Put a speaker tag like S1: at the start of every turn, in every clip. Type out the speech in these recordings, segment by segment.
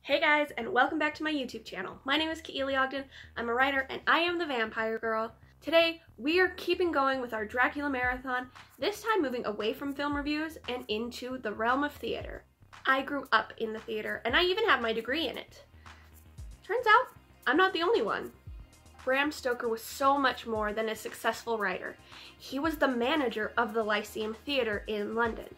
S1: Hey guys, and welcome back to my YouTube channel. My name is Keely Ogden, I'm a writer, and I am the Vampire Girl. Today, we are keeping going with our Dracula marathon, this time moving away from film reviews and into the realm of theater. I grew up in the theater, and I even have my degree in it. Turns out, I'm not the only one. Bram Stoker was so much more than a successful writer. He was the manager of the Lyceum Theatre in London.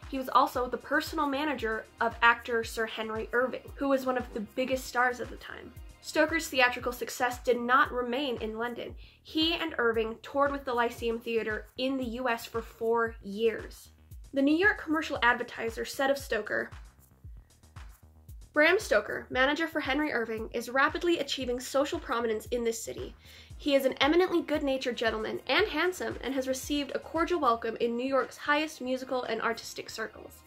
S1: He was also the personal manager of actor Sir Henry Irving, who was one of the biggest stars of the time. Stoker's theatrical success did not remain in London. He and Irving toured with the Lyceum Theatre in the US for 4 years. The New York Commercial Advertiser said of Stoker, "Bram Stoker, manager for Henry Irving, is rapidly achieving social prominence in this city. He is an eminently good-natured gentleman and handsome and has received a cordial welcome in New York's highest musical and artistic circles."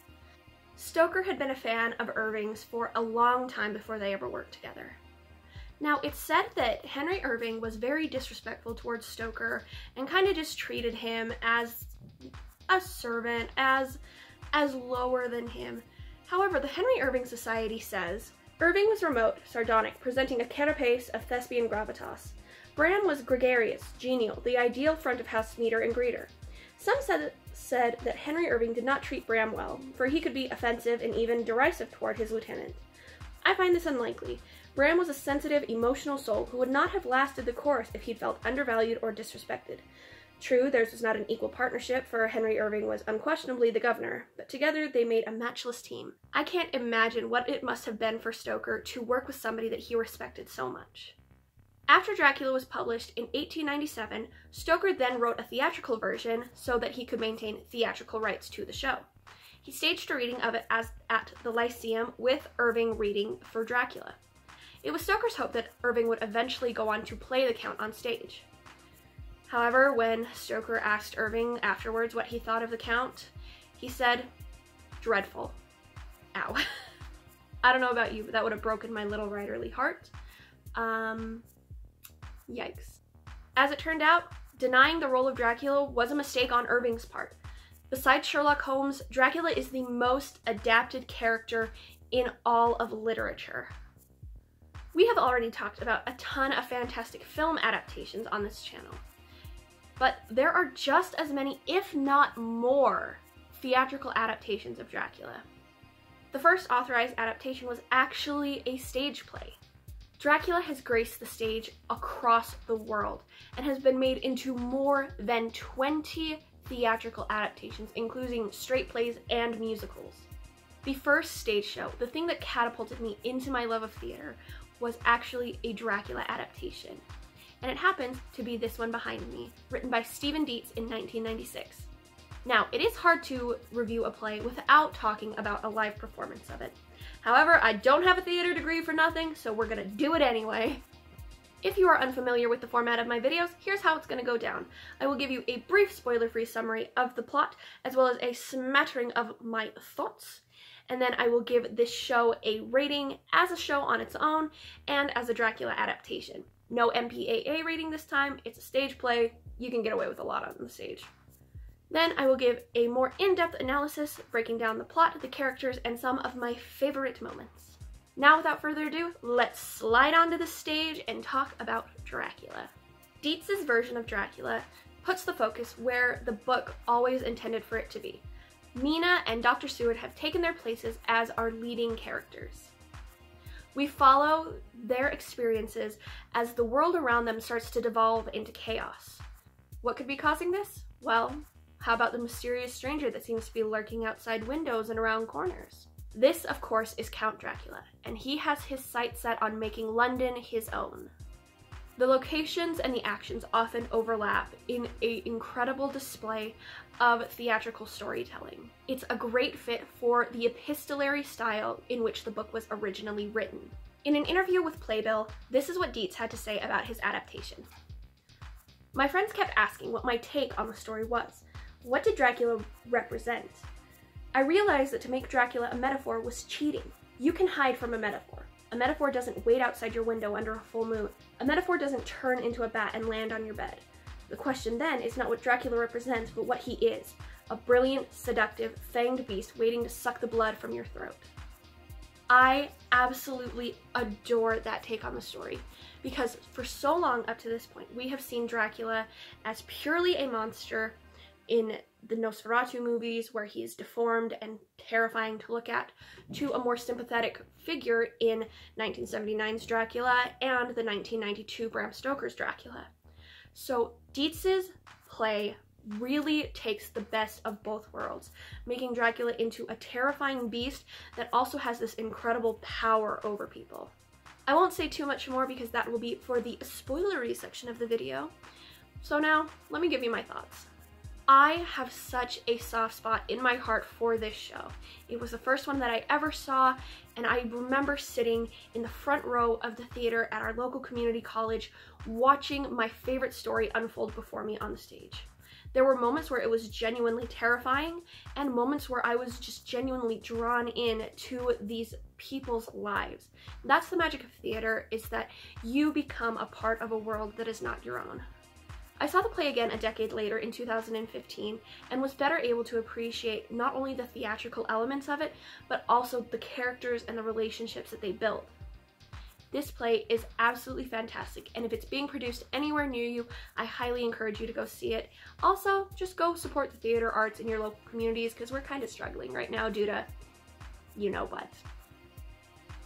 S1: Stoker had been a fan of Irving's for a long time before they ever worked together. Now, it's said that Henry Irving was very disrespectful towards Stoker and kind of just treated him as a servant, as lower than him. However, the Henry Irving Society says, "Irving was remote, sardonic, presenting a carapace of thespian gravitas. Bram was gregarious, genial, the ideal front-of-house meter and greeter." Some said that Henry Irving did not treat Bram well, for he could be offensive and even derisive toward his lieutenant. I find this unlikely. Bram was a sensitive, emotional soul who would not have lasted the course if he'd felt undervalued or disrespected. True, theirs was not an equal partnership, for Henry Irving was unquestionably the governor, but together they made a matchless team. I can't imagine what it must have been for Stoker to work with somebody that he respected so much. After Dracula was published in 1897, Stoker then wrote a theatrical version so that he could maintain theatrical rights to the show. He staged a reading of it at the Lyceum, with Irving reading for Dracula. It was Stoker's hope that Irving would eventually go on to play the Count on stage. However, when Stoker asked Irving afterwards what he thought of the Count, he said, "Dreadful." Ow. I don't know about you, but that would have broken my little writerly heart. Yikes. As it turned out, denying the role of Dracula was a mistake on Irving's part. Besides Sherlock Holmes, Dracula is the most adapted character in all of literature. We have already talked about a ton of fantastic film adaptations on this channel, but there are just as many, if not more, theatrical adaptations of Dracula. The first authorized adaptation was actually a stage play. Dracula has graced the stage across the world and has been made into more than 20 theatrical adaptations, including straight plays and musicals. The first stage show, the thing that catapulted me into my love of theater, was actually a Dracula adaptation. And it happens to be this one behind me, written by Dietz in 1996. Now, it is hard to review a play without talking about a live performance of it. However, I don't have a theater degree for nothing, so we're gonna do it anyway. If you are unfamiliar with the format of my videos, here's how it's gonna go down. I will give you a brief spoiler-free summary of the plot, as well as a smattering of my thoughts, and then I will give this show a rating as a show on its own and as a Dracula adaptation. No MPAA rating this time, it's a stage play. You can get away with a lot on the stage. Then I will give a more in-depth analysis, breaking down the plot, the characters, and some of my favorite moments. Now, without further ado, let's slide onto the stage and talk about Dracula. Dietz's version of Dracula puts the focus where the book always intended for it to be. Mina and Dr. Seward have taken their places as our leading characters. We follow their experiences as the world around them starts to devolve into chaos. What could be causing this? Well, how about the mysterious stranger that seems to be lurking outside windows and around corners? This, of course, is Count Dracula, and he has his sights set on making London his own. The locations and the actions often overlap in an incredible display of theatrical storytelling. It's a great fit for the epistolary style in which the book was originally written. In an interview with Playbill, this is what Dietz had to say about his adaptation. "My friends kept asking what my take on the story was. What did Dracula represent? I realized that to make Dracula a metaphor was cheating. You can hide from a metaphor. A metaphor doesn't wait outside your window under a full moon. A metaphor doesn't turn into a bat and land on your bed. The question then is not what Dracula represents, but what he is. A brilliant, seductive, fanged beast waiting to suck the blood from your throat. I absolutely adore that take on the story, because for so long up to this point, we have seen Dracula as purely a monster in the Nosferatu movies, where he is deformed and terrifying to look at, to a more sympathetic figure in 1979's Dracula and the 1992 Bram Stoker's Dracula. So Dietz's play really takes the best of both worlds, making Dracula into a terrifying beast that also has this incredible power over people. I won't say too much more because that will be for the spoilery section of the video. So now, let me give you my thoughts. I have such a soft spot in my heart for this show. It was the first one that I ever saw, and I remember sitting in the front row of the theater at our local community college watching my favorite story unfold before me on the stage. There were moments where it was genuinely terrifying and moments where I was just genuinely drawn in to these people's lives. That's the magic of theater, is that you become a part of a world that is not your own. I saw the play again a decade later in 2015 and was better able to appreciate not only the theatrical elements of it, but also the characters and the relationships that they built. This play is absolutely fantastic, and if it's being produced anywhere near you, I highly encourage you to go see it. Also, just go support the theater arts in your local communities, because we're kind of struggling right now due to you know what.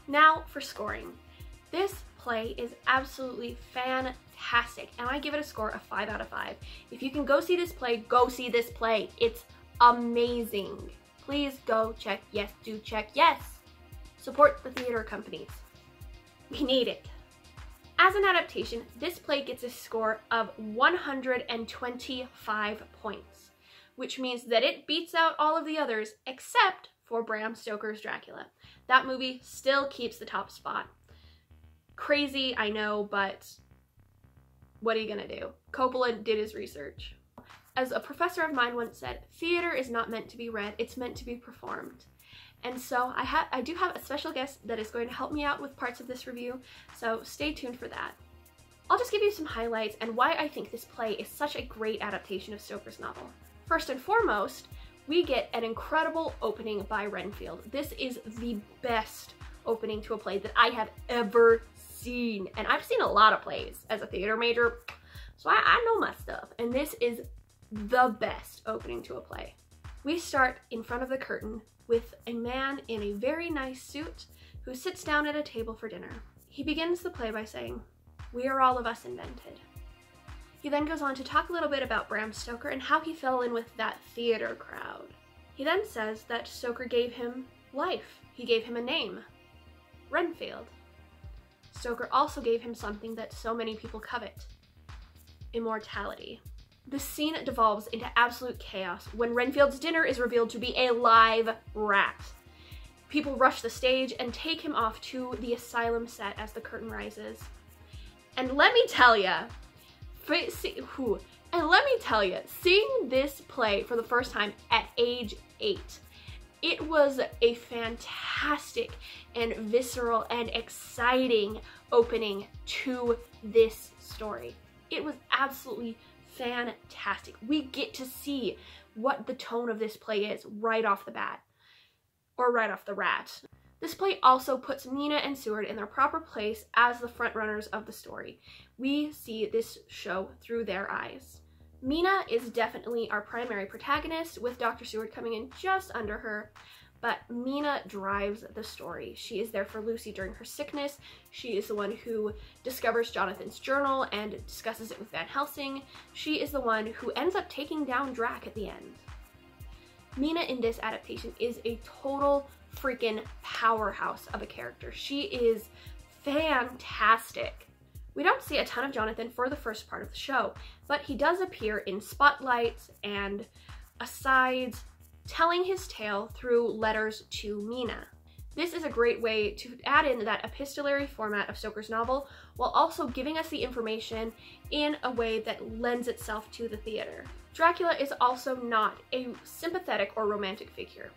S1: Now for scoring. This play is absolutely fantastic, and I give it a score of 5 out of 5. If you can go see this play, go see this play. It's amazing. Please go check, yes, do check, yes. Support the theater companies. We need it. As an adaptation, this play gets a score of 125 points, which means that it beats out all of the others except for Bram Stoker's Dracula. That movie still keeps the top spot. Crazy, I know, but what are you gonna do? Coppola did his research. As a professor of mine once said, theater is not meant to be read, it's meant to be performed. And so I do have a special guest that is going to help me out with parts of this review, so stay tuned for that. I'll just give you some highlights and why I think this play is such a great adaptation of Stoker's novel. First and foremost, we get an incredible opening by Renfield. This is the best opening to a play that I have ever seen. And I've seen a lot of plays as a theater major, so I know my stuff. And this is the best opening to a play. We start in front of the curtain with a man in a very nice suit who sits down at a table for dinner. He begins the play by saying, "We are all of us invented." He then goes on to talk a little bit about Bram Stoker and how he fell in with that theater crowd. He then says that Stoker gave him life. He gave him a name, Renfield. Stoker also gave him something that so many people covet, immortality. The scene devolves into absolute chaos when Renfield's dinner is revealed to be a live rat. People rush the stage and take him off to the asylum set as the curtain rises. And let me tell ya, seeing this play for the first time at age 8, it was a fantastic and visceral and exciting opening to this story. It was absolutely fantastic. We get to see what the tone of this play is right off the bat, or right off the rat. This play also puts Mina and Seward in their proper place as the frontrunners of the story. We see this show through their eyes. Mina is definitely our primary protagonist, with Dr. Seward coming in just under her, but Mina drives the story. She is there for Lucy during her sickness. She is the one who discovers Jonathan's journal and discusses it with Van Helsing. She is the one who ends up taking down Drac at the end. Mina in this adaptation is a total freaking powerhouse of a character. She is fantastic. We don't see a ton of Jonathan for the first part of the show, but he does appear in spotlights and asides, telling his tale through letters to Mina. This is a great way to add in that epistolary format of Stoker's novel, while also giving us the information in a way that lends itself to the theater. Dracula is also not a sympathetic or romantic figure.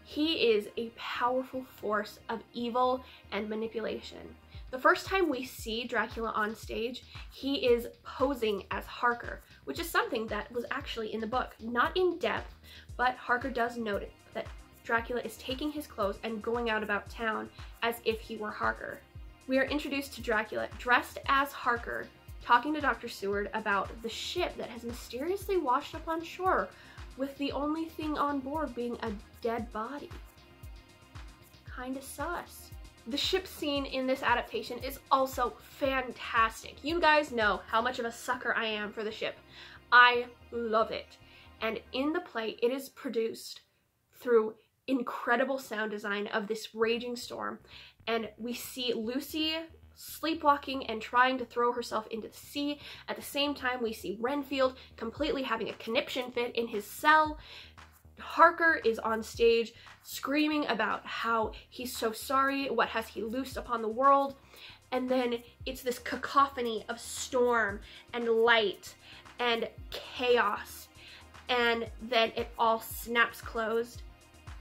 S1: He is a powerful force of evil and manipulation. The first time we see Dracula on stage, he is posing as Harker, which is something that was actually in the book. Not in depth, but Harker does note that Dracula is taking his clothes and going out about town as if he were Harker. We are introduced to Dracula dressed as Harker, talking to Dr. Seward about the ship that has mysteriously washed up on shore, with the only thing on board being a dead body. Kinda sus. The ship scene in this adaptation is also fantastic. You guys know how much of a sucker I am for the ship. I love it. And in the play, it is produced through incredible sound design of this raging storm. And we see Lucy sleepwalking and trying to throw herself into the sea. At the same time, we see Renfield completely having a conniption fit in his cell. Harker is on stage screaming about how he's so sorry, what has he loosed upon the world. And then it's this cacophony of storm and light and chaos. And then it all snaps closed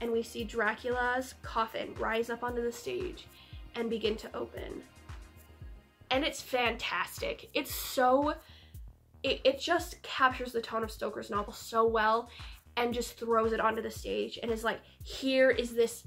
S1: and we see Dracula's coffin rise up onto the stage and begin to open. And it's fantastic. It's so, it just captures the tone of Stoker's novel so well and just throws it onto the stage and is like, here is this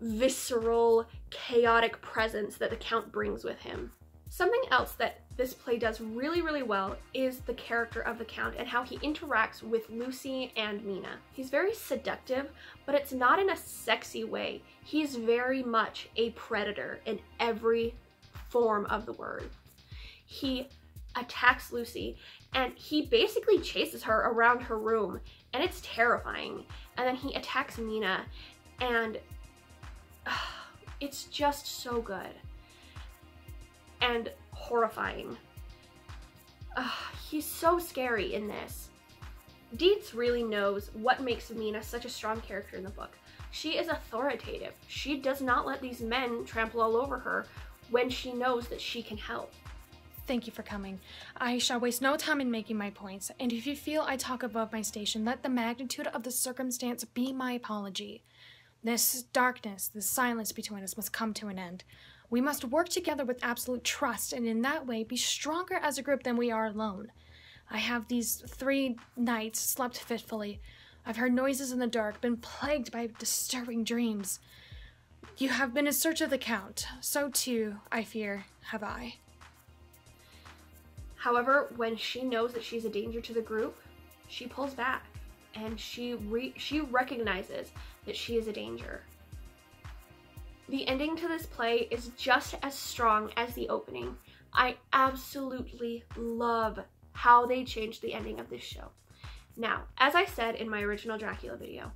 S1: visceral, chaotic presence that the Count brings with him. Something else that this play does really, really well is the character of the Count and how he interacts with Lucy and Mina. He's very seductive, but it's not in a sexy way. He's very much a predator in every form of the word. He attacks Lucy and he basically chases her around her room and it's terrifying. And then he attacks Mina and it's just so good and horrifying. He's so scary in this. Dietz really knows what makes Mina such a strong character in the book. She is authoritative. She does not let these men trample all over her when she knows that she can help.
S2: Thank you for coming. I shall waste no time in making my points, and if you feel I talk above my station, let the magnitude of the circumstance be my apology. This darkness, this silence between us must come to an end. We must work together with absolute trust, and in that way be stronger as a group than we are alone. I have these 3 nights slept fitfully. I've heard noises in the dark, been plagued by disturbing dreams. You have been in search of the Count. So too, I fear, have I.
S1: However, when she knows that she's a danger to the group, she pulls back and she recognizes that she is a danger. The ending to this play is just as strong as the opening. I absolutely love how they changed the ending of this show. Now, as I said in my original Dracula video,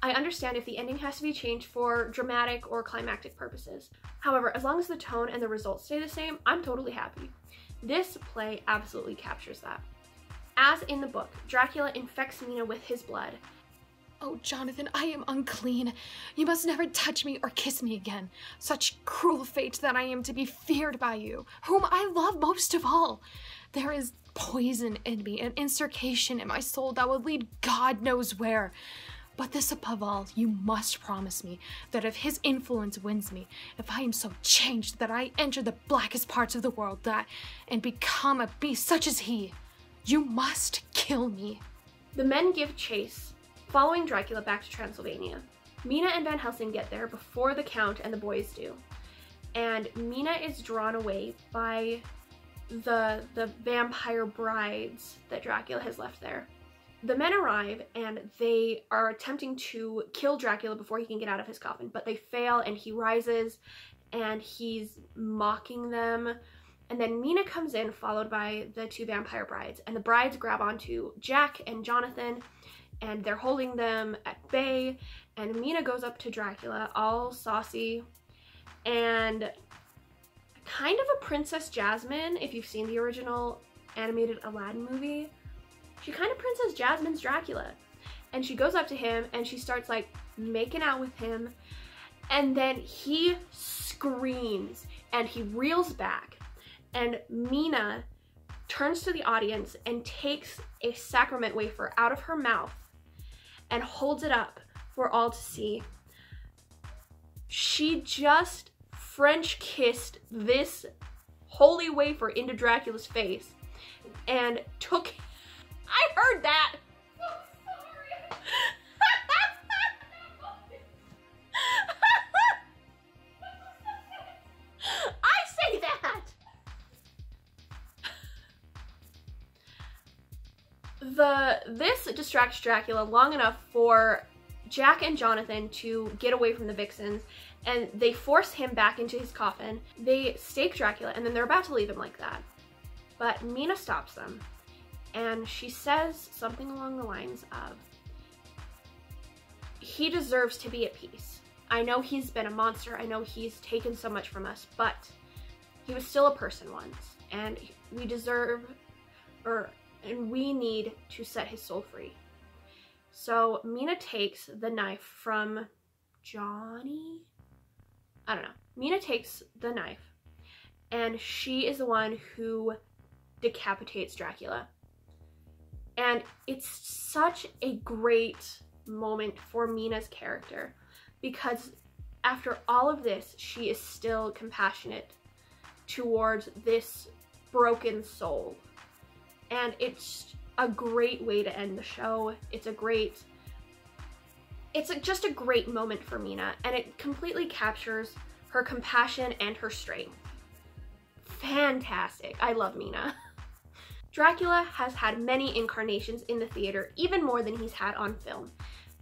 S1: I understand if the ending has to be changed for dramatic or climactic purposes. However, as long as the tone and the results stay the same, I'm totally happy. This play absolutely captures that. As in the book, Dracula infects Mina with his blood.
S2: Oh, Jonathan, I am unclean. You must never touch me or kiss me again. Such cruel fate that I am to be feared by you, whom I love most of all. There is poison in me, an insurrection in my soul that will lead God knows where. But this above all, you must promise me that if his influence wins me, if I am so changed that I enter the blackest parts of the world, and become a beast such as he, you must kill me.
S1: The men give chase, following Dracula back to Transylvania. Mina and Van Helsing get there before the Count and the boys do. And Mina is drawn away by the vampire brides that Dracula has left there. The men arrive and they are attempting to kill Dracula before he can get out of his coffin, but they fail and he rises and he's mocking them. And then Mina comes in, followed by the 2 vampire brides, and the brides grab onto Jack and Jonathan and they're holding them at bay, and Mina goes up to Dracula all saucy and kind of a Princess Jasmine, if you've seen the original animated Aladdin movie. She kind of Princess Jasmine's Dracula. And she goes up to him and she starts like making out with him. And then he screams and he reels back. And Mina turns to the audience and takes a sacrament wafer out of her mouth and holds it up for all to see. She just French kissed this holy wafer into Dracula's face and took... I heard that! I'm sorry. This distracts Dracula long enough for Jack and Jonathan to get away from the Vixens, and they force him back into his coffin. They stake Dracula, and then they're about to leave him like that. But Mina stops them, and she says something along the lines of, he deserves to be at peace. I know he's been a monster, I know he's taken so much from us, but he was still a person once, and we deserve, and we need to set his soul free. So Mina takes the knife from Johnny? I don't know. Mina takes the knife, and she is the one who decapitates Dracula. And it's such a great moment for Mina's character, because after all of this, she is still compassionate towards this broken soul. And it's a great way to end the show. It's just a great moment for Mina, and it completely captures her compassion and her strength. Fantastic. I love Mina. Dracula has had many incarnations in the theater, even more than he's had on film.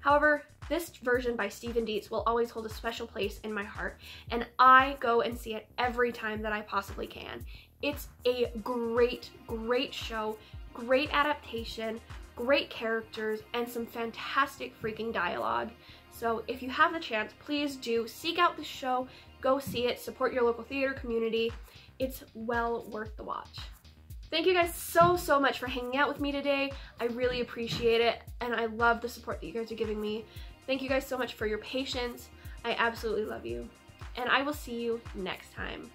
S1: However, this version by Stephen Dietz will always hold a special place in my heart, and I go and see it every time that I possibly can. It's a great, great show, great adaptation, great characters, and some fantastic freaking dialogue. So if you have the chance, please do seek out the show, go see it, support your local theater community. It's well worth the watch. Thank you guys so much for hanging out with me today. I really appreciate it, and I love the support that you guys are giving me. Thank you guys so much for your patience. I absolutely love you, and I will see you next time.